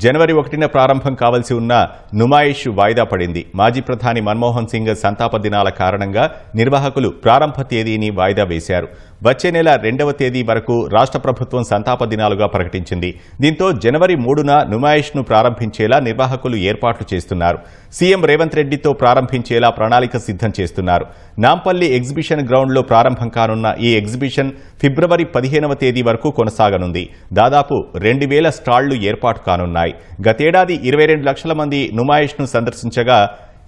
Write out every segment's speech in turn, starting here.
జనవరి 1న ప్రారంభం కావాల్సి ఉన్న నుమాయిష్ వాయిదా పడింది. మాజీ ప్రధాని మన్మోహన్ సింగ్ సంతాప దినాల కారణంగా నిర్వాహకులు ప్రారంభ తేదీని వాయిదా వేశారు. వచ్చే నెల 2వ తేదీ వరకు రాష్ట్ర ప్రభుత్వం సంతాప దినాలుగా ప్రకటించింది. దీంతో జనవరి 3న నుమాయిష్ను ప్రారంభించేలా నిర్వాహకులు ఏర్పాట్లు చేస్తున్నారు. సీఎం రేవంత్ రెడ్డితో ప్రారంభించేలా ప్రణాళిక సిద్ధం చేస్తున్నారు. నాంపల్లి ఎగ్జిబిషన్ గ్రౌండ్లో ప్రారంభం కానున్న ఈ ఎగ్జిబిషన్ ఫిబ్రవరి 15వ తేదీ వరకు కొనసాగనుంది. దాదాపు 2000 స్టాళ్లు ఏర్పాటు కానున్నాయి. గతేడాది 22 లక్షల మంది నుమాయిష్ను సందర్శించగా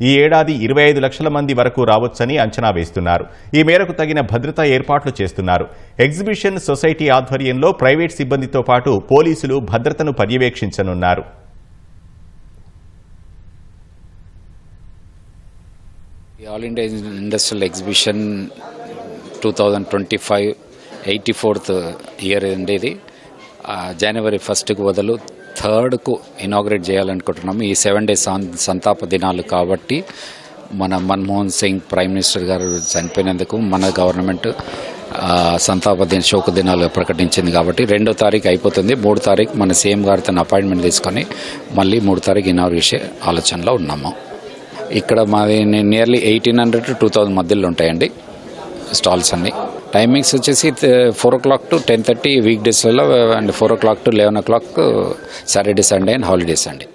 ఈ ఏడాది 25 లక్షల మంది వరకు రావచ్చని అంచనా వేస్తున్నారు. ఈ మేరకు తగిన భద్రతా ఏర్పాట్లు చేస్తున్నారు. ఎగ్జిబిషన్ సొసైటీ ఆధ్వర్యంలో ప్రైవేట్ సిబ్బందితో పాటు పోలీసులు భద్రతను పర్యవేక్షించనున్నారు. All India industrial exhibition 2025 84th year అండి. ఇది జనవరి 1కు బదులు 3కు ఇనాగ్రేట్ చేయాలనుకుంటున్నాము. ఈ 7 days సంతాప దినాలు కాబట్టి మన మన్మోహన్ సింగ్ ప్రైమ్ మినిస్టర్ గారు చనిపోయినందుకు మన గవర్నమెంట్ సంతాప దిన శోక దినాలు ప్రకటించింది కాబట్టి 2వ తారీఖు అయిపోతుంది. 3వ తారీఖు మన సీఎం గారితో అపాయింట్మెంట్ తీసుకొని మళ్ళీ 3వ తారీఖు ఇనాగ్రేట్ చేసే ఆలోచనలో ఉన్నాము. ఇక్కడ మాది నియర్లీ 1800 to 2000 మధ్యలో ఉంటాయండి స్టాల్స్ అన్ని. టైమింగ్స్ వచ్చేసి 4 o'clock to 10:30 వీక్ డేస్లలో and 4 o'clock to 11 o'clock Saturday Sunday and holidays అండి.